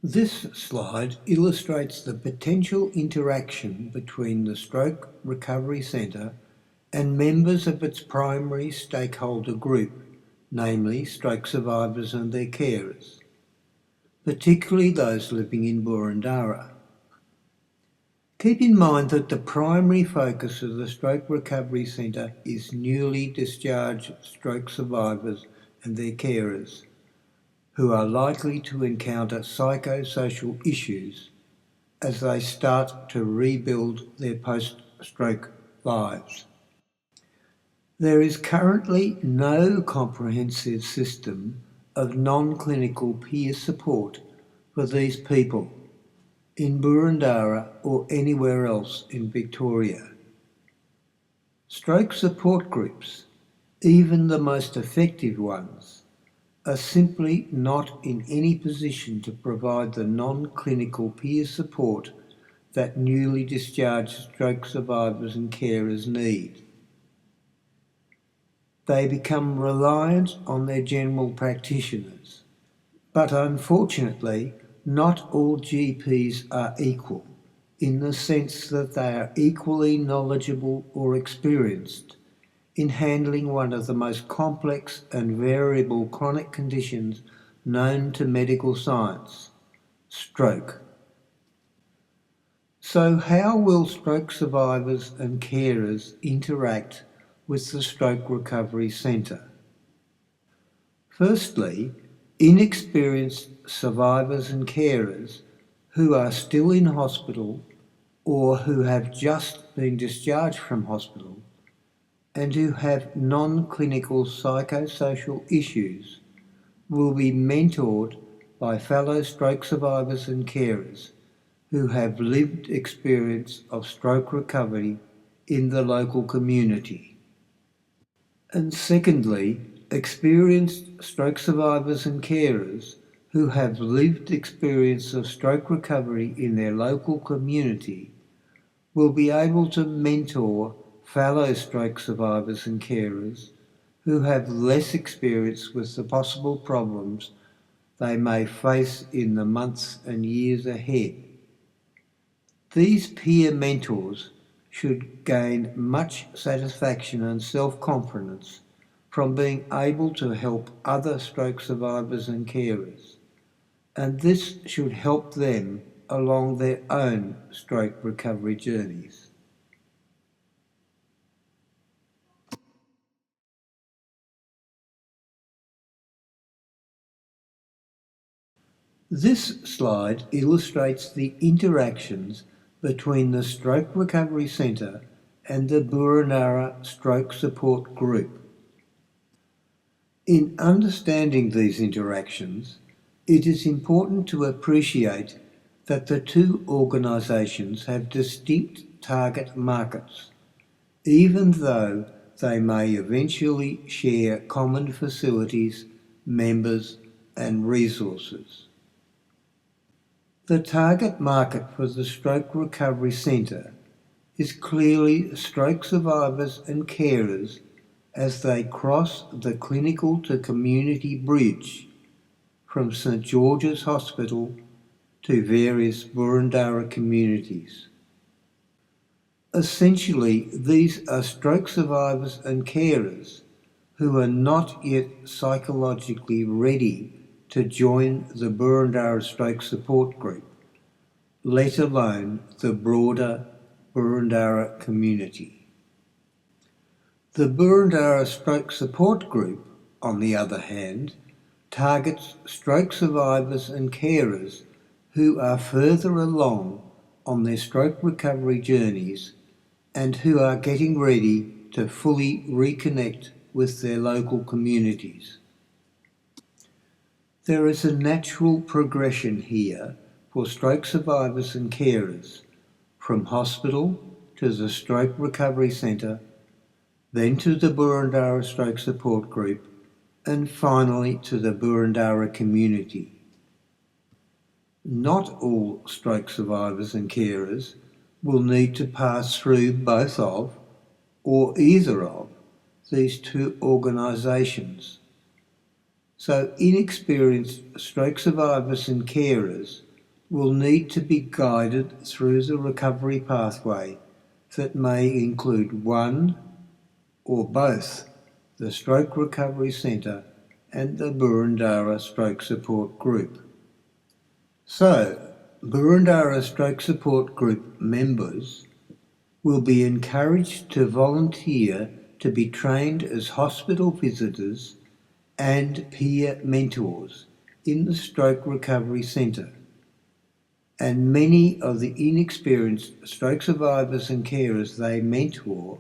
This slide illustrates the potential interaction between the Stroke Recovery Centre and members of its primary stakeholder group, namely stroke survivors and their carers, particularly those living in Boroondara. Keep in mind that the primary focus of the Stroke Recovery Centre is newly discharged stroke survivors and their carers, who are likely to encounter psychosocial issues as they start to rebuild their post-stroke lives. There is currently no comprehensive system of non-clinical peer support for these people in Boroondara or anywhere else in Victoria. Stroke support groups, even the most effective ones, are simply not in any position to provide the non-clinical peer support that newly discharged stroke survivors and carers need. They become reliant on their general practitioners, but unfortunately not all GPs are equal in the sense that they are equally knowledgeable or experienced in handling one of the most complex and variable chronic conditions known to medical science, stroke. So how will stroke survivors and carers interact with the Stroke Recovery Centre? Firstly, inexperienced survivors and carers who are still in hospital or who have just been discharged from hospital and who have non-clinical psychosocial issues will be mentored by fellow stroke survivors and carers who have lived experience of stroke recovery in the local community. And secondly, experienced stroke survivors and carers who have lived experience of stroke recovery in their local community will be able to mentor fellow stroke survivors and carers who have less experience with the possible problems they may face in the months and years ahead. These peer mentors should gain much satisfaction and self-confidence from being able to help other stroke survivors and carers, and this should help them along their own stroke recovery journeys. This slide illustrates the interactions between the Stroke Recovery Centre and the Boroondara Stroke Support Group. In understanding these interactions, it is important to appreciate that the two organisations have distinct target markets, even though they may eventually share common facilities, members and resources. The target market for the Stroke Recovery Centre is clearly stroke survivors and carers as they cross the clinical to community bridge from St George's Hospital to various Boroondara communities. Essentially, these are stroke survivors and carers who are not yet psychologically ready to join the Boroondara Stroke Support Group, let alone the broader Boroondara community. The Boroondara Stroke Support Group, on the other hand, targets stroke survivors and carers who are further along on their stroke recovery journeys and who are getting ready to fully reconnect with their local communities. There is a natural progression here for stroke survivors and carers, from hospital to the Stroke Recovery Centre, then to the Boroondara Stroke Support Group, and finally to the Boroondara community. Not all stroke survivors and carers will need to pass through both of, or either of, these two organisations. So inexperienced stroke survivors and carers will need to be guided through the recovery pathway that may include one or both the Stroke Recovery Centre and the Boroondara Stroke Support Group. So, Boroondara Stroke Support Group members will be encouraged to volunteer to be trained as hospital visitors and peer mentors in the Stroke Recovery Centre, and many of the inexperienced stroke survivors and carers they mentor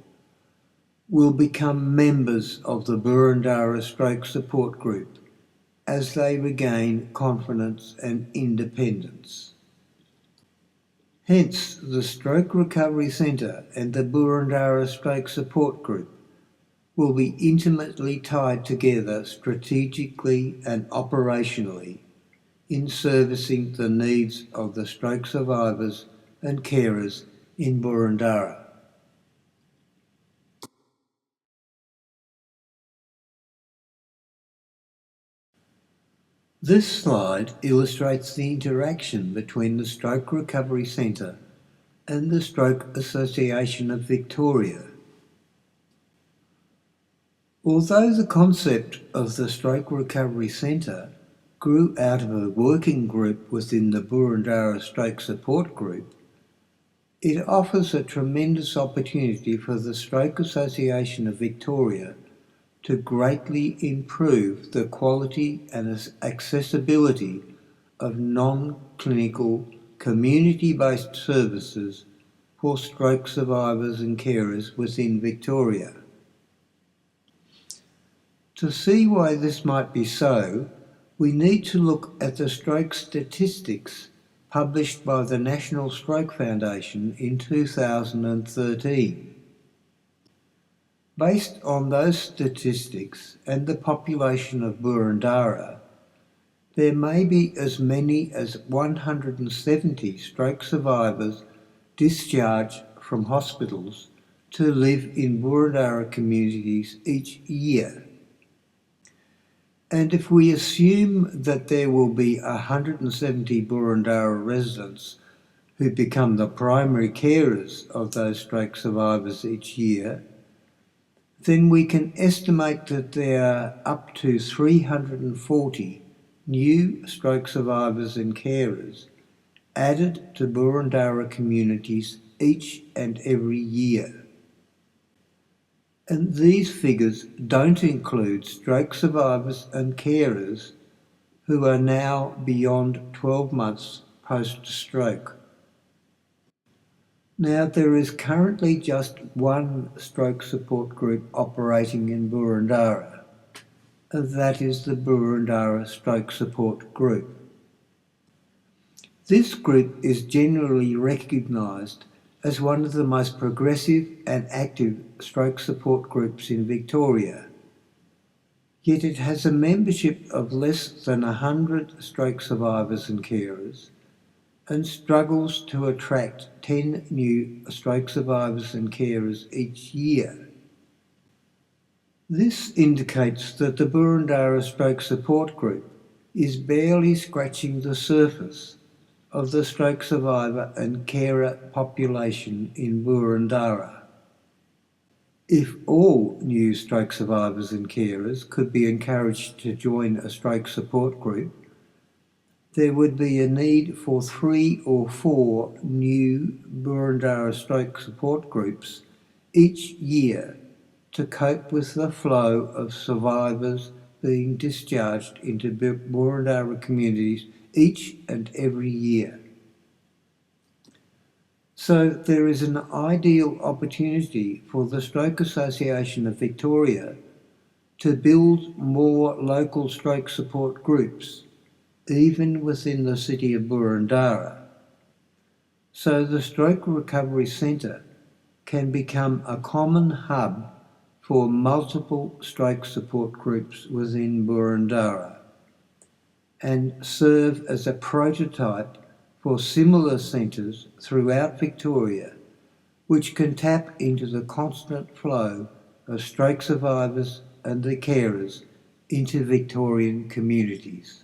will become members of the Boroondara Stroke Support Group as they regain confidence and independence. Hence, the Stroke Recovery Centre and the Boroondara Stroke Support Group will be intimately tied together strategically and operationally in servicing the needs of the stroke survivors and carers in Boroondara. This slide illustrates the interaction between the Stroke Recovery Centre and the Stroke Association of Victoria. Although the concept of the Stroke Recovery Centre grew out of a working group within the Boroondara Stroke Support Group, it offers a tremendous opportunity for the Stroke Association of Victoria to greatly improve the quality and accessibility of non-clinical, community-based services for stroke survivors and carers within Victoria. To see why this might be so, we need to look at the stroke statistics published by the National Stroke Foundation in 2013. Based on those statistics and the population of Boroondara, there may be as many as 170 stroke survivors discharged from hospitals to live in Boroondara communities each year. And if we assume that there will be 170 Boroondara residents who become the primary carers of those stroke survivors each year, then we can estimate that there are up to 340 new stroke survivors and carers added to Boroondara communities each and every year. And these figures don't include stroke survivors and carers who are now beyond 12 months post-stroke. Now, there is currently just one stroke support group operating in Boroondara, and that is the Boroondara Stroke Support Group. This group is generally recognised as one of the most progressive and active stroke support groups in Victoria, yet it has a membership of less than 100 stroke survivors and carers, and struggles to attract 10 new stroke survivors and carers each year. This indicates that the Boroondara Stroke Support Group is barely scratching the surface of the stroke survivor and carer population in Boroondara. If all new stroke survivors and carers could be encouraged to join a stroke support group, there would be a need for 3 or 4 new Boroondara stroke support groups each year to cope with the flow of survivors being discharged into Boroondara communities each and every year. So there is an ideal opportunity for the Stroke Association of Victoria to build more local stroke support groups, even within the city of Boroondara, so the Stroke Recovery Centre can become a common hub for multiple stroke support groups within Boroondara and serve as a prototype for similar centres throughout Victoria, which can tap into the constant flow of stroke survivors and their carers into Victorian communities.